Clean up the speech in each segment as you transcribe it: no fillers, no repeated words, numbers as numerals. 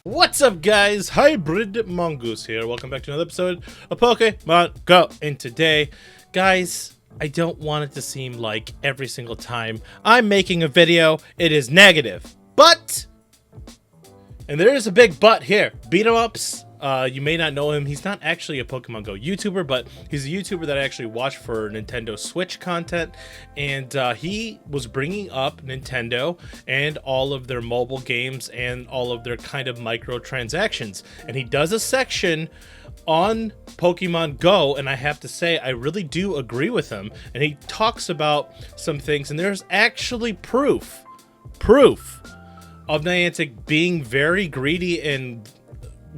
What's up, guys? Hybrid Mongoose here. Welcome back to another episode of Pokemon GO. And today, guys, I don't want it to seem like every single time I'm making a video, it is negative. But, and there is a big but here, BeatEmUps. You may not know him. He's not actually a Pokemon Go YouTuber, but he's a YouTuber that I actually watch for Nintendo Switch content. And he was bringing up Nintendo and all of their mobile games and all of their kind of microtransactions. And he does a section on Pokemon Go, and I have to say, I really do agree with him. And he talks about some things, and there's actually proof of Niantic being very greedy and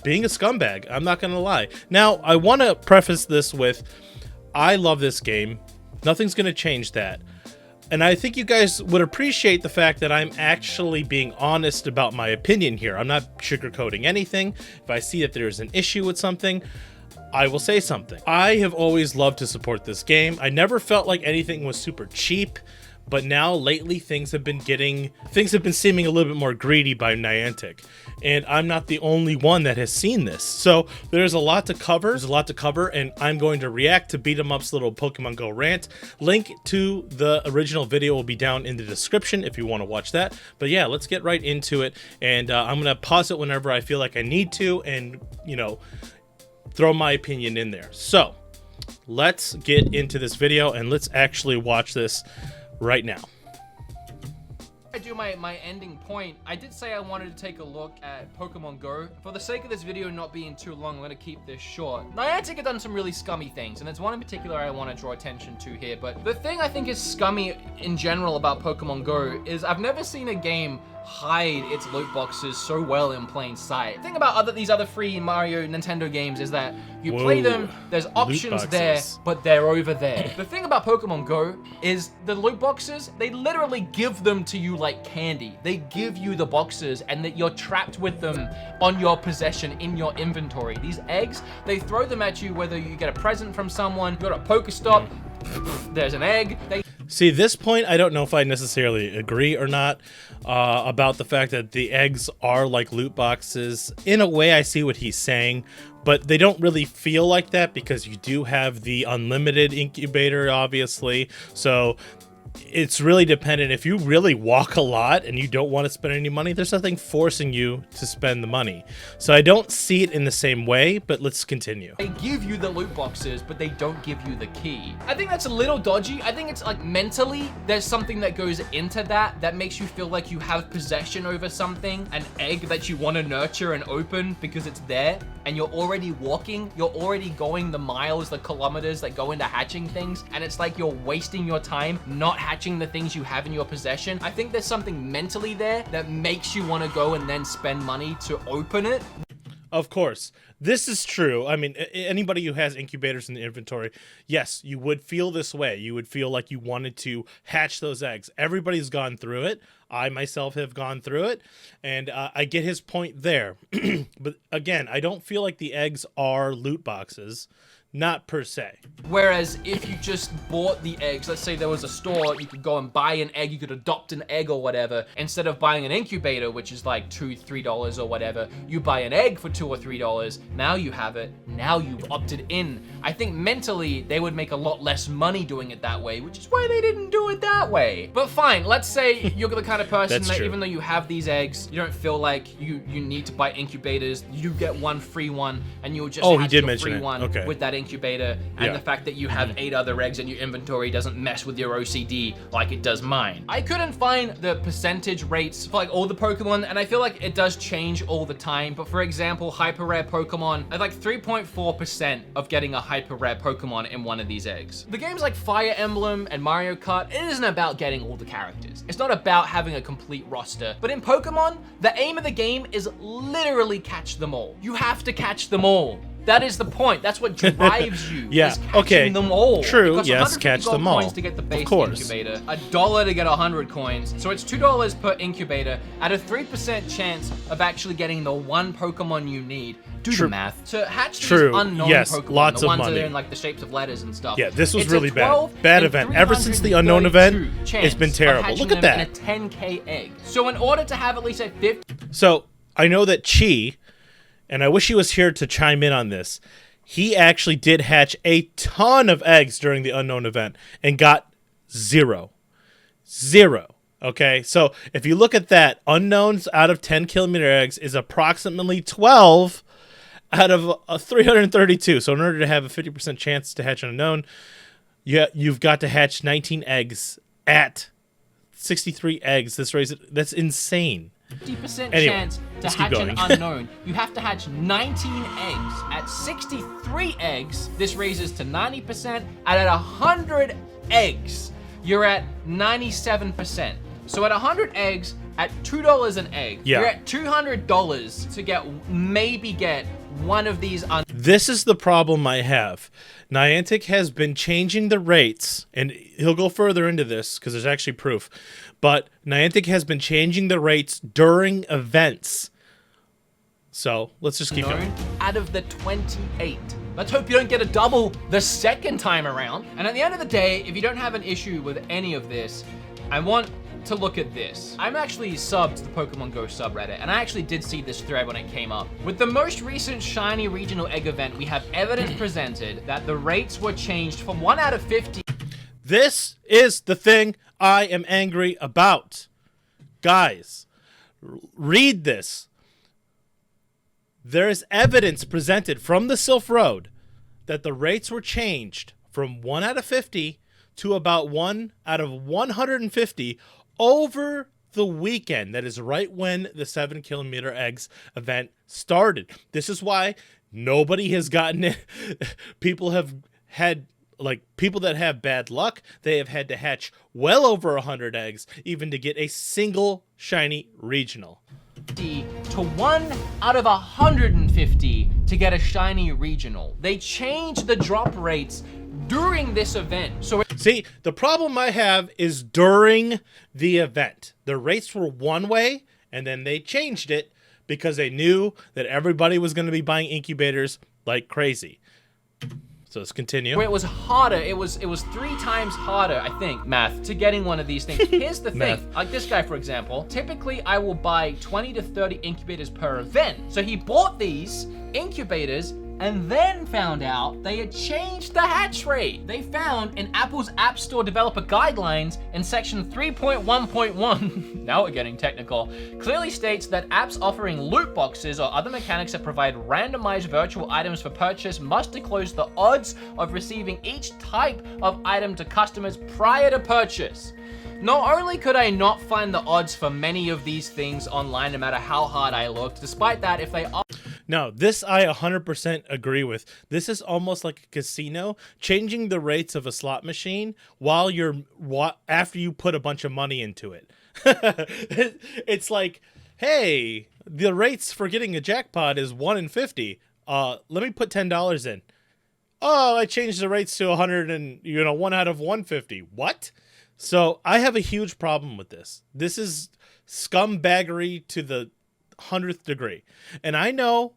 being a scumbag. I'm not gonna lie. Now, I want to preface this with, I love this game. Nothing's gonna change that. And I think you guys would appreciate the fact that I'm actually being honest about my opinion here. I'm not sugarcoating anything. If I see that there's an issue with something, I will say something. I have always loved to support this game. I never felt like anything was super cheap. But now lately things have been seeming a little bit more greedy by Niantic. And I'm not the only one that has seen this. So there's a lot to cover. And I'm going to react to BeatEmUps' little Pokemon Go rant. Link to the original video will be down in the description if you want to watch that. But yeah, let's get right into it. And I'm going to pause it whenever I feel like I need to and, you know, throw my opinion in there. So let's get into this video and let's actually watch this right now. I do my ending point. I did say I wanted to take a look at Pokemon Go. For the sake of this video not being too long, I'm going to keep this short. Niantic have done some really scummy things, and there's one in particular I want to draw attention to here. But the thing I think is scummy in general about Pokemon Go is I've never seen a game hide its loot boxes so well in plain sight. The thing about these other free Mario Nintendo games is that you play them, there's options there, but they're over there. The thing about Pokemon Go is the loot boxes, they literally give them to you like candy. They give you the boxes and that you're trapped with them on your possession, in your inventory. These eggs, they throw them at you whether you get a present from someone, you're at a Pokestop, there's an egg. See, this point, I don't know if I necessarily agree or not about the fact that the eggs are like loot boxes. In a way, I see what he's saying, but they don't really feel like that because you do have the unlimited incubator, obviously. So it's really dependent. If you really walk a lot and you don't want to spend any money, there's nothing forcing you to spend the money. So I don't see it in the same way, but let's continue. They give you the loot boxes, but they don't give you the key. I think that's a little dodgy. I think it's like mentally, there's something that goes into that makes you feel like you have possession over something, an egg that you want to nurture and open because it's there, and you're already walking, you're already going the miles, the kilometers that go into hatching things, and it's like you're wasting your time not hatching the things you have in your possession. I think there's something mentally there that makes you want to go and then spend money to open it. Of course, this is true. I mean, anybody who has incubators in the inventory, yes, you would feel this way. You would feel like you wanted to hatch those eggs. Everybody's gone through it. I myself have gone through it, and I get his point there. But again, I don't feel like the eggs are loot boxes. Not per se. Whereas if you just bought the eggs, let's say there was a store, you could go and buy an egg, you could adopt an egg or whatever, instead of buying an incubator, which is like $2, $3 or whatever, you buy an egg for $2 or $3, now you have it, now you've opted in. I think mentally, they would make a lot less money doing it that way, which is why they didn't do it that way. But fine, let's say you're the kind of person that even though you have these eggs, you don't feel like you need to buy incubators, you get one free one, and you'll just hatch your free one with that incubator, and the fact that you have 8 other eggs in your inventory doesn't mess with your OCD like it does mine. I couldn't find the percentage rates for like all the Pokemon, and I feel like it does change all the time, but for example, hyper rare Pokemon, at like 3.4% of getting a hyper rare Pokemon in one of these eggs. The games like Fire Emblem and Mario Kart, it isn't about getting all the characters. It's not about having a complete roster, but in Pokemon, the aim of the game is literally catch them all. You have to catch them all. That is the point. That's what drives you. Yeah. Is catching them all. True. Yes. Catch them all. Coins to get the base incubator. $1 to get 100 coins. So it's $2 per incubator at a 3% chance of actually getting the one Pokemon you need. Do the math. To hatch these unknown Pokemon, lots the of ones money. that are in like the shapes of letters and stuff. Yeah, this was really bad. Bad event. Ever since the unknown event, it's been terrible. Look at that. In a 10K egg. So in order to have at least a 50. So I know that Chi, and I wish he was here to chime in on this, he actually did hatch a ton of eggs during the unknown event and got 0. 0. Okay, so if you look at that, unknowns out of 10 kilometer eggs is approximately 12 out of 332. So in order to have a 50% chance to hatch an unknown, you've got to hatch 19 eggs at 63 eggs. That's insane. 50% Anyway, chance to let's keep hatch an going. unknown. You have to hatch 19 eggs. At 63 eggs, this raises to 90%. And at 100 eggs, you're at 97%. So at 100 eggs, at $2 an egg, you're at $200 to maybe get one of these. This is the problem I have. Niantic has been changing the rates, and he'll go further into this because there's actually proof. But Niantic has been changing the rates during events. So let's just keep going. Out of the 28. Let's hope you don't get a double the second time around. And at the end of the day, if you don't have an issue with any of this, I want to look at this. I'm actually subbed to the Pokemon GO subreddit, and I actually did see this thread when it came up. With the most recent shiny regional egg event, we have evidence presented that the rates were changed from 1 out of 50. This is the thing I am angry about. Guys, read this. There is evidence presented from the Sylph Road that the rates were changed from 1 out of 50 to about 1 out of 150 over the weekend. That is right when the 7 kilometer eggs event started. This is why nobody has gotten it. People have had, like, people that have bad luck, they have had to hatch well over 100 eggs even to get a single shiny regional. To 1 out of 150 to get a shiny regional. They changed the drop rates during this event. So see, the problem I have is during the event. The rates were one way, and then they changed it because they knew that everybody was going to be buying incubators like crazy. So let's continue. Where it was harder, it was 3 times harder, I think, math, to getting one of these things. Here's the thing, like this guy, for example, typically I will buy 20 to 30 incubators per event. So he bought these incubators and then found out they had changed the hatch rate. They found in Apple's App Store developer guidelines in section 3.1.1, now we're getting technical, clearly states that apps offering loot boxes or other mechanics that provide randomized virtual items for purchase must disclose the odds of receiving each type of item to customers prior to purchase. Not only could I not find the odds for many of these things online, no matter how hard I looked, despite that, if they are... No, this I 100% agree with. This is almost like a casino, changing the rates of a slot machine while after you put a bunch of money into it. It's like, hey, the rates for getting a jackpot is 1 in 50. Let me put $10 in. Oh, I changed the rates to 100 and 1 out of 150. What? So I have a huge problem with this. This is scumbaggery to the 100th degree. And I know,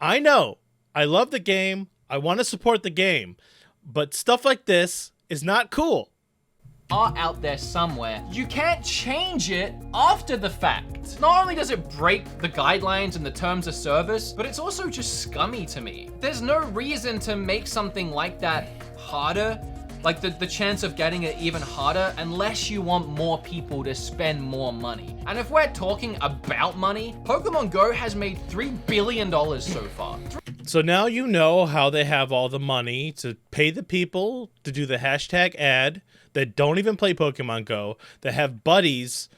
I love the game. I want to support the game. But stuff like this is not cool. Are out there somewhere. You can't change it after the fact. Not only does it break the guidelines and the terms of service, but it's also just scummy to me. There's no reason to make something like that harder, like the chance of getting it even harder, unless you want more people to spend more money. And if we're talking about money, Pokemon Go has made $3 billion so far. So now you know how they have all the money to pay the people to do the hashtag ad that don't even play Pokemon Go, that have buddies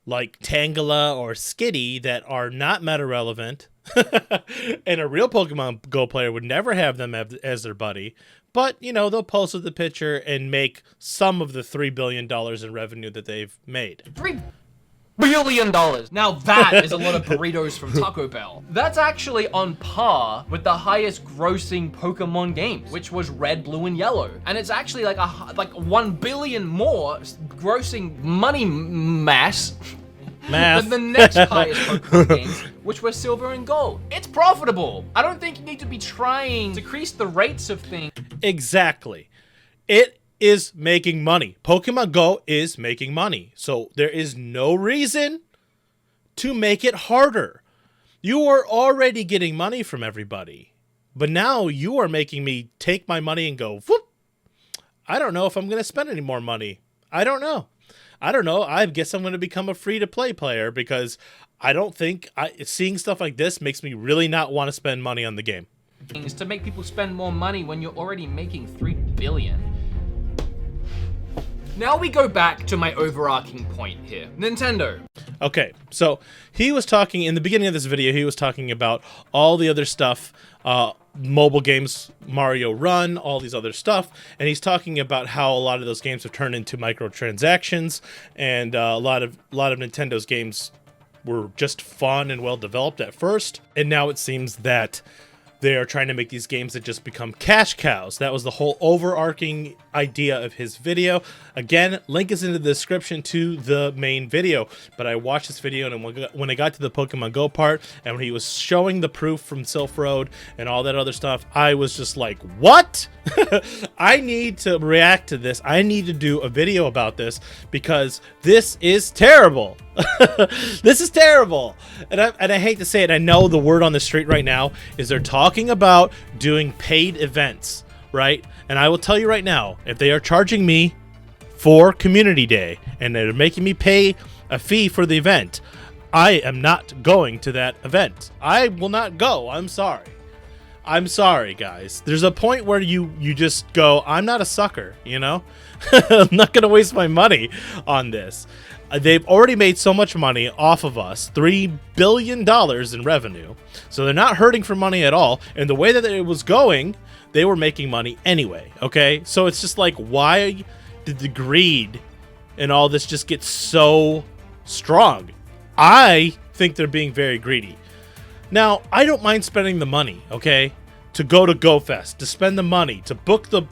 like Tangela or Skitty that are not meta relevant, and a real Pokemon Go player would never have them as their buddy. But, they'll post with the picture and make some of the $3 billion in revenue that they've made. $3 billion. Now that is a lot of burritos from Taco Bell. That's actually on par with the highest grossing Pokemon games, which was Red, Blue, and Yellow. And it's actually like 1 billion more grossing money mass than the next highest Pokemon games, which were Silver and Gold. It's profitable. I don't think you need to be trying to decrease the rates of things. Exactly. It is making money. Pokemon Go is making money. So there is no reason to make it harder. You are already getting money from everybody, but now you are making me take my money and go, whoop. I don't know if I'm going to spend any more money. I don't know. I guess I'm going to become a free-to-play player because I don't think seeing stuff like this makes me really not want to spend money on the game. Is to make people spend more money when you're already making $3 billion. Now we go back to my overarching point here. Nintendo. Okay, so he was talking, in the beginning of this video, he was talking about all the other stuff, mobile games, Mario Run, all these other stuff, and he's talking about how a lot of those games have turned into microtransactions, and a lot of Nintendo's games were just fun and well developed at first, and now it seems that they are trying to make these games that just become cash cows. That was the whole overarching idea of his video. Again, link is in the description to the main video. But I watched this video, and when I got to the Pokemon Go part, and when he was showing the proof from Sylph Road and all that other stuff, I was just like, what? I need to react to this. I need to do a video about this because this is terrible. This is terrible. And I hate to say it. I know the word on the street right now is they're talking about doing paid events, right? And I will tell you right now, if they are charging me for Community Day and they're making me pay a fee for the event, I am not going to that event. I will not go. I'm sorry. I'm sorry, guys. There's a point where you just go, I'm not a sucker, you know? I'm not going to waste my money on this. They've already made so much money off of us, $3 billion in revenue. So they're not hurting for money at all. And the way that it was going, they were making money anyway, okay? So it's just like, why did the greed and all this just get so strong? I think they're being very greedy. Now, I don't mind spending the money, okay, to go to GoFest, to spend the money, to book the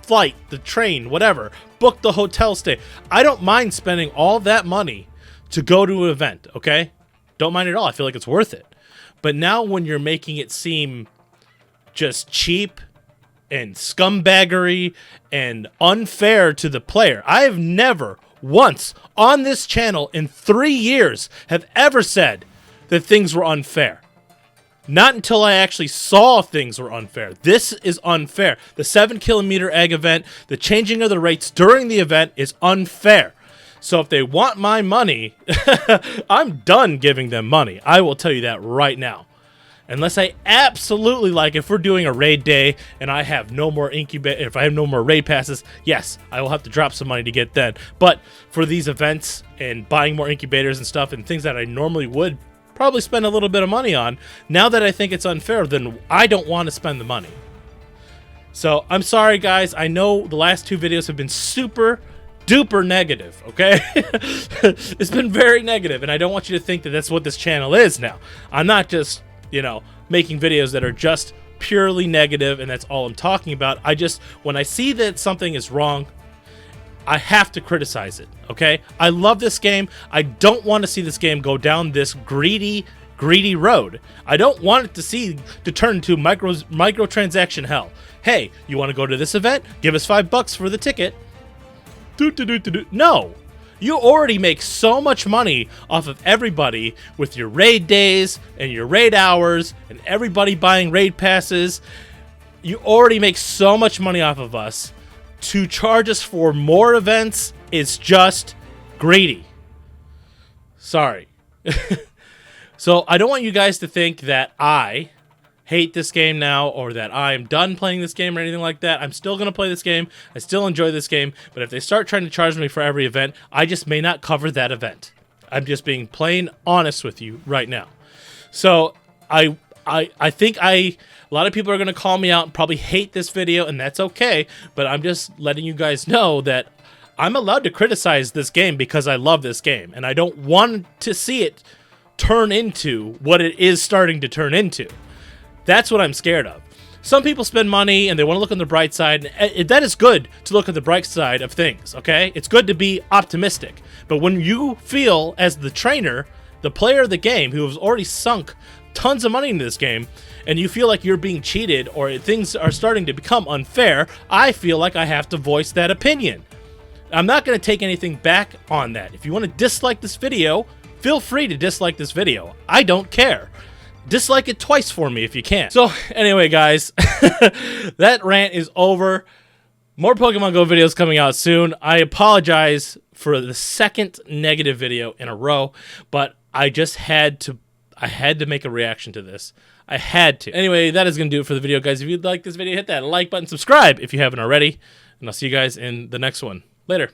flight, the train, whatever, book the hotel stay. I don't mind spending all that money to go to an event, okay? Don't mind at all. I feel like it's worth it. But now when you're making it seem just cheap and scumbaggery and unfair to the player, I have never once on this channel in 3 years have ever said that things were unfair. Not until I actually saw things were unfair. This is unfair. The 7-kilometer egg event, the changing of the rates during the event is unfair. So if they want my money, I'm done giving them money. I will tell you that right now. Unless I absolutely like, if we're doing a raid day and I have no more if I have no more raid passes, yes, I will have to drop some money to get that. But for these events and buying more incubators and stuff and things that I normally would probably spend a little bit of money on, now that I think it's unfair, then I don't want to spend the money. So I'm sorry, guys. I know the last 2 videos have been super duper negative, okay? It's been very negative, and I don't want you to think that that's what this channel is now. I'm not just, you know, making videos that are just purely negative and that's all I'm talking about. I just, when I see that something is wrong, I have to criticize it, okay? I love this game. I don't want to see this game go down this greedy road. I don't want it to turn into microtransaction hell. Hey, you want to go to this event? Give us $5 for the ticket. No. You already make so much money off of everybody with your raid days and your raid hours and everybody buying raid passes. You already make so much money off of us. To charge us for more events is just greedy. Sorry. So I don't want you guys to think that I hate this game now or that I'm done playing this game or anything like that. I'm still going to play this game. I still enjoy this game. But if they start trying to charge me for every event, I just may not cover that event. I'm just being plain honest with you right now. So I think a lot of people are going to call me out and probably hate this video, and that's okay. But I'm just letting you guys know that I'm allowed to criticize this game because I love this game. And I don't want to see it turn into what it is starting to turn into. That's what I'm scared of. Some people spend money and they want to look on the bright side. And that is good to look at the bright side of things, okay? It's good to be optimistic. But when you feel, as the trainer, the player of the game who has already sunk tons of money into this game, and you feel like you're being cheated or things are starting to become unfair, I feel like I have to voice that opinion. I'm not going to take anything back on that. If you want to dislike this video, feel free to dislike this video. I don't care. dislike it twice for me if you can. So anyway, guys, that rant is over. More Pokemon Go videos coming out soon. I apologize for the second negative video in a row, but I just had to make a reaction to this. I had to. Anyway, that is going to do it for the video, guys. If you'd like this video, hit that like button, subscribe if you haven't already, and I'll see you guys in the next one. Later.